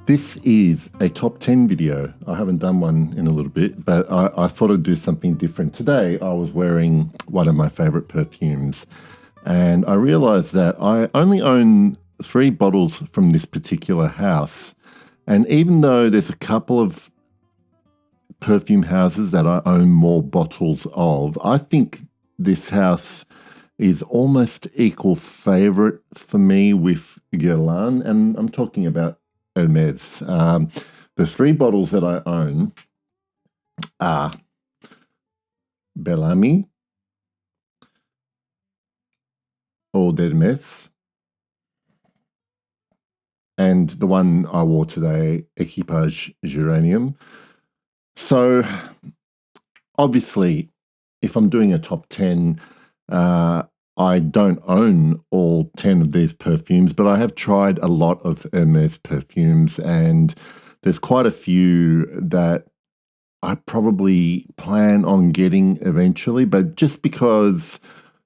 This is a top 10 video. I haven't done one in a little bit, but I thought I'd do something different. Today, I was wearing one of my favorite perfumes, and I realized that I only own 3 bottles from this particular house. And even though there's a couple of perfume houses that I own more bottles of, I think this house is almost equal favorite for me with Guerlain, and I'm talking about Hermes. The 3 bottles that I own are Bellamy, Eau d'Hermes, and the one I wore today, Equipage Geranium. So, obviously, if I'm doing a top 10, I don't own all 10 of these perfumes, but I have tried a lot of Hermes perfumes, and there's quite a few that I probably plan on getting eventually, but just because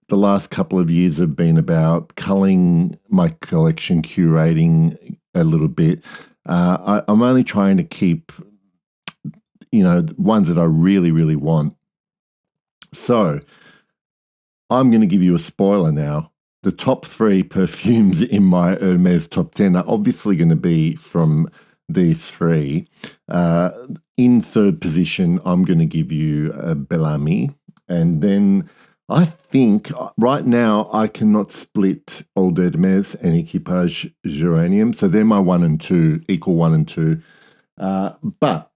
the last couple of years have been about culling my collection, curating a little bit, I'm only trying to keep, ones that I really, really want. So I'm going to give you a spoiler now. The top 3 perfumes in my Hermes top 10 are obviously going to be from these 3. In third position, I'm going to give you Bellamy. And then I think right now I cannot split Eau d'Hermes and Equipage Geranium. So they're my 1 and 2, equal 1 and 2. But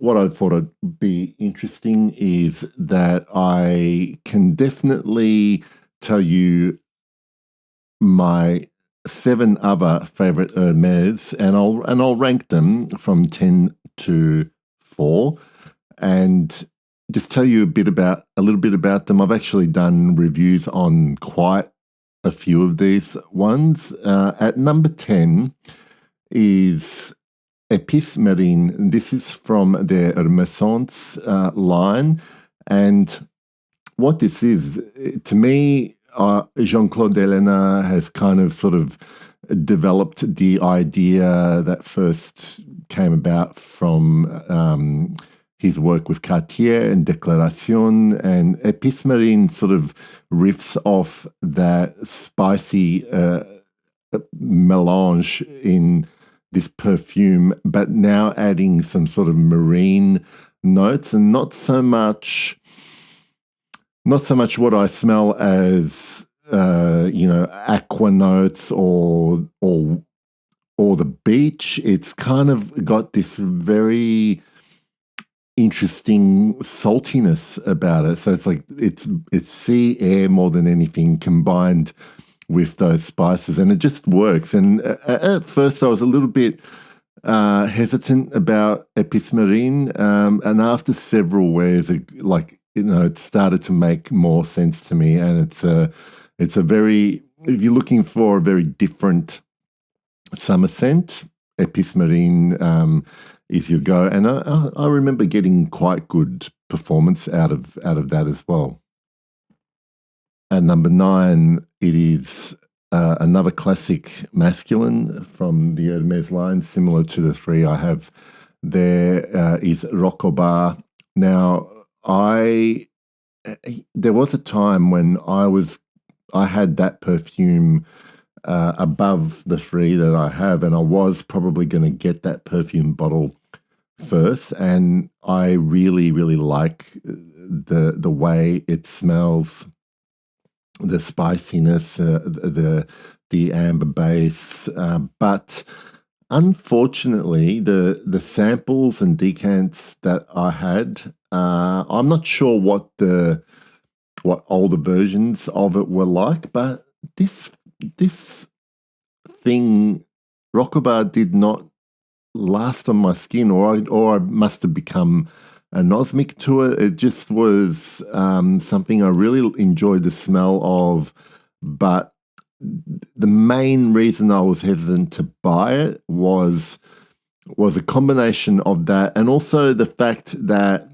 what I thought would be interesting is that I can definitely tell you my 7 other favorite Hermes, and I'll rank them from 10 to 4, and just tell you a little bit about them. I've actually done reviews on quite a few of these ones. At number 10 is Épice Marine. This is from their Renaissance line. And what this is, to me, Jean-Claude Delena has kind of sort of developed the idea that first came about from his work with Cartier and Declaration. And Épice Marine sort of riffs off that spicy melange in this perfume, but now adding some sort of marine notes, and not so much what I smell as aqua notes or the beach. It's kind of got this very interesting saltiness about it. So it's like it's sea air more than anything combined with those spices, and it just works. And at first I was a little bit hesitant about Épice Marine, and after several wears, it started to make more sense to me. And it's a very, if you're looking for a very different summer scent, Épice Marine is your go. And I remember getting quite good performance out of that as well. At number 9, it is another classic masculine from the Hermes line, similar to the 3 I have there, is Rocobar. Now, there was a time when I had that perfume above the 3 that I have, and I was probably going to get that perfume bottle first, and I really, really like the way it smells, the spiciness, the amber base, but unfortunately, the samples and decants that I had, I'm not sure what older versions of it were like, but this thing, Rocobar, did not last on my skin, or I must have become anosmic to it. It just was something I really enjoyed the smell of, but the main reason I was hesitant to buy it was a combination of that, and also the fact that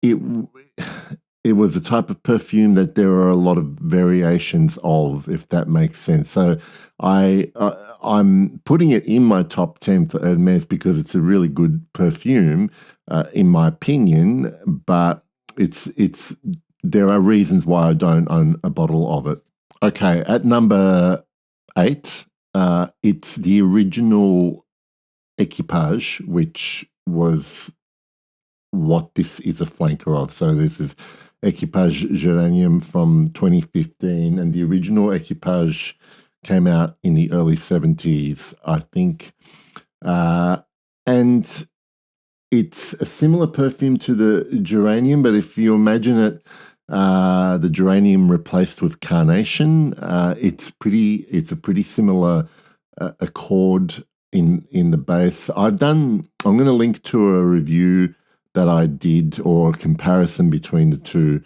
it it was a type of perfume that there are a lot of variations of, if that makes sense. So I'm putting it in my top 10 for Hermes because it's a really good perfume, in my opinion. But it's there are reasons why I don't own a bottle of it. Okay, at number 8, it's the original Equipage, which was what this is a flanker of. So this is Equipage Geranium from 2015, and the original Equipage came out in the early 70s, I think. And it's a similar perfume to the geranium, but if you imagine it, the geranium replaced with carnation, it's a pretty similar accord in the base. I'm going to link to a review that I did, or a comparison between the two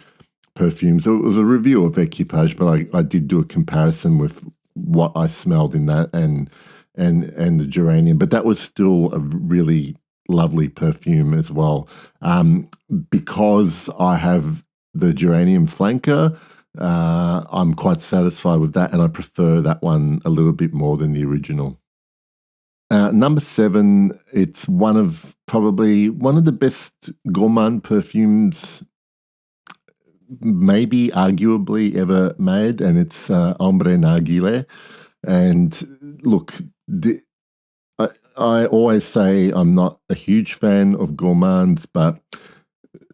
perfumes. It was a review of Equipage, but I did do a comparison with what I smelled in that and the geranium. But that was still a really lovely perfume as well. Because I have the geranium flanker, I'm quite satisfied with that, and I prefer that one a little bit more than the original. Number 7, it's probably one of the best gourmand perfumes, maybe arguably ever made, and it's Ombre Narguilé. And look, I always say I'm not a huge fan of gourmands, but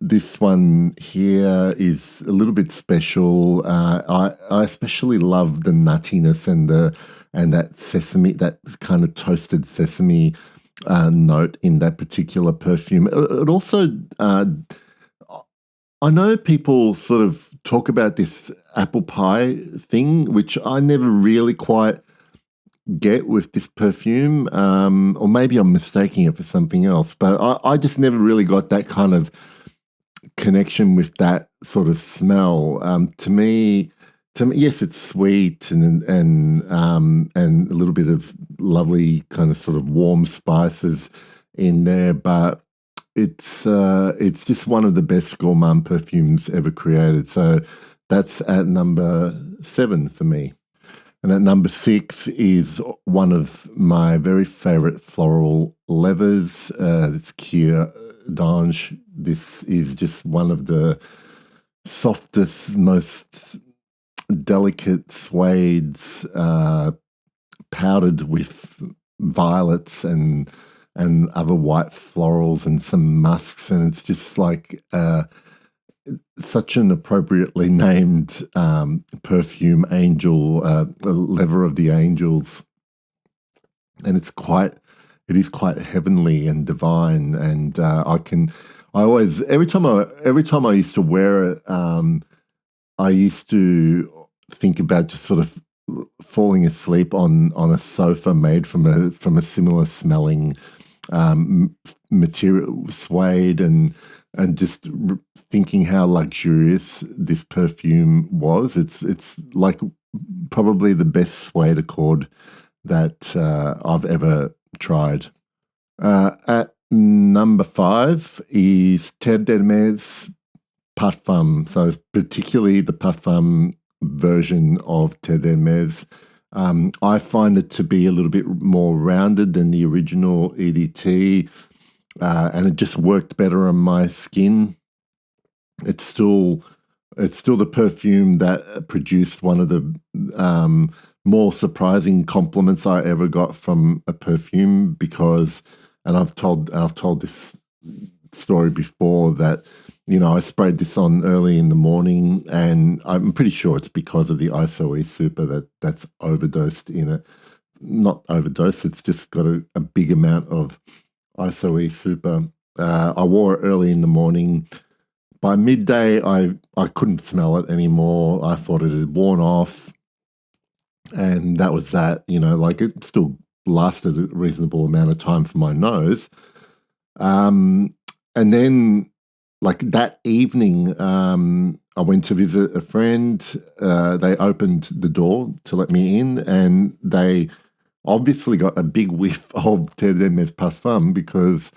this one here is a little bit special. I especially love the nuttiness and that sesame, that kind of toasted sesame note in that particular perfume. It also, I know people sort of talk about this apple pie thing, which I never really quite get with this perfume, or maybe I'm mistaking it for something else, but I just never really got that kind of connection with that sort of smell. To me, yes, it's sweet and a little bit of lovely kind of sort of warm spices in there, but it's just one of the best gourmand perfumes ever created. So that's at number 7 for me. And at number 6 is one of my very favorite floral levers. It's Kier d'Ange. This is just one of the softest, most delicate suedes, powdered with violets and other white florals and some musks, and it's just like such an appropriately named perfume, angel, lever of the angels, and it is quite heavenly and divine. And I always, every time I used to wear it, I used to think about just sort of falling asleep on a sofa made from a similar smelling material, suede, and just thinking how luxurious this perfume was. It's like probably the best suede accord that I've ever tried. At number 5 is Terre d'Hermes Parfum. So particularly the Parfum version of Terre d'Hermes. I find it to be a little bit more rounded than the original EDT, and it just worked better on my skin. It's still the perfume that produced one of the more surprising compliments I ever got from a perfume, because, and I've told this story before, that I sprayed this on early in the morning, and I'm pretty sure it's because of the ISOE Super that's overdosed in it. Not overdosed, it's just got a big amount of ISOE Super. I wore it early in the morning. By midday, I couldn't smell it anymore. I thought it had worn off, and that was that. Like, it still lasted a reasonable amount of time for my nose. And then, like, that evening, I went to visit a friend. They opened the door to let me in, and they obviously got a big whiff of Terre d'Hermes Parfum, because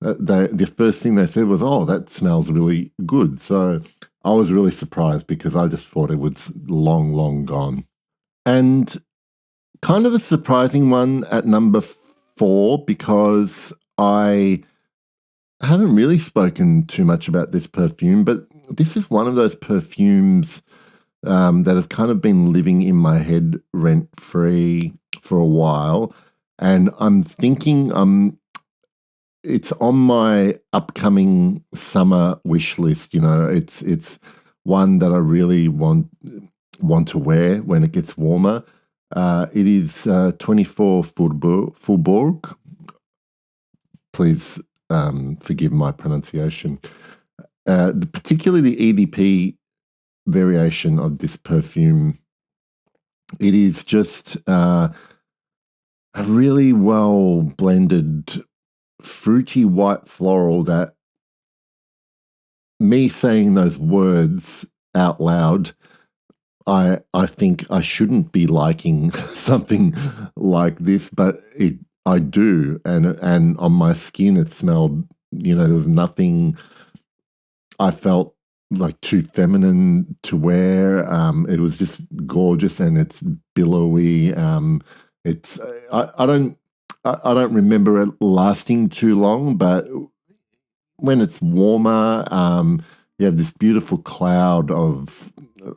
the first thing they said was, "Oh, that smells really good." So I was really surprised because I just thought it was long, long gone. And kind of a surprising one at number 4 because I haven't really spoken too much about this perfume, but this is one of those perfumes that have kind of been living in my head rent free for a while. And I'm thinking it's on my upcoming summer wish list. It's one that I really want to wear when it gets warmer. It is 24 Faubourg. Please forgive my pronunciation. Particularly the EDP variation of this perfume. It is just a really well blended fruity white floral that me saying those words out loud, I think I shouldn't be liking something like this, but I do, and on my skin it smelled, there was nothing I felt like too feminine to wear. It was just gorgeous and it's billowy. It's I don't remember it lasting too long, but when it's warmer, you have this beautiful cloud of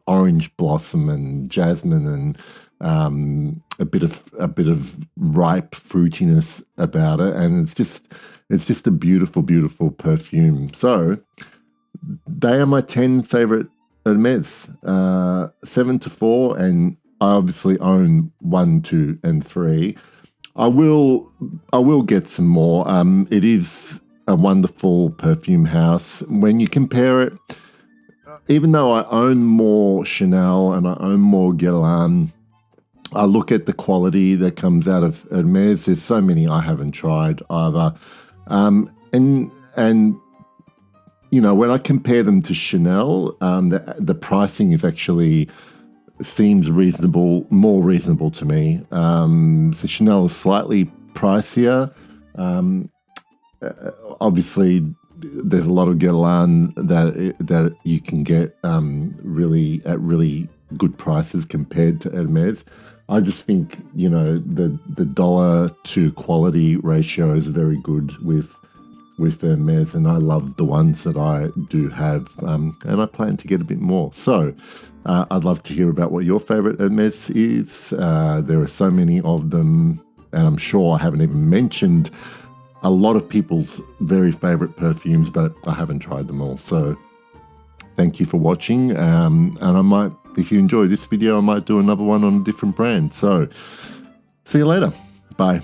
orange blossom and jasmine and a bit of ripe fruitiness about it, and it's just a beautiful, beautiful perfume. So they are my 10 favorite Hermes, 7 to 4, and I obviously own 1, 2, and 3. I will get some more. It is a wonderful perfume house. When you compare it, even though I own more Chanel and I own more Guerlain, I look at the quality that comes out of Hermes. There's so many I haven't tried either, and when I compare them to Chanel, the pricing is actually seems more reasonable to me. So Chanel is slightly pricier. Obviously, there's a lot of Guerlain that you can get really good prices compared to Hermes. I just think the dollar to quality ratio is very good with Hermes, and I love the ones that I do have, and I plan to get a bit more. So I'd love to hear about what your favorite Hermes is. There are so many of them, and I'm sure I haven't even mentioned a lot of people's very favorite perfumes, but I haven't tried them all. So thank you for watching, and I might, if you enjoy this video, I might do another one on a different brand. So see you later. Bye.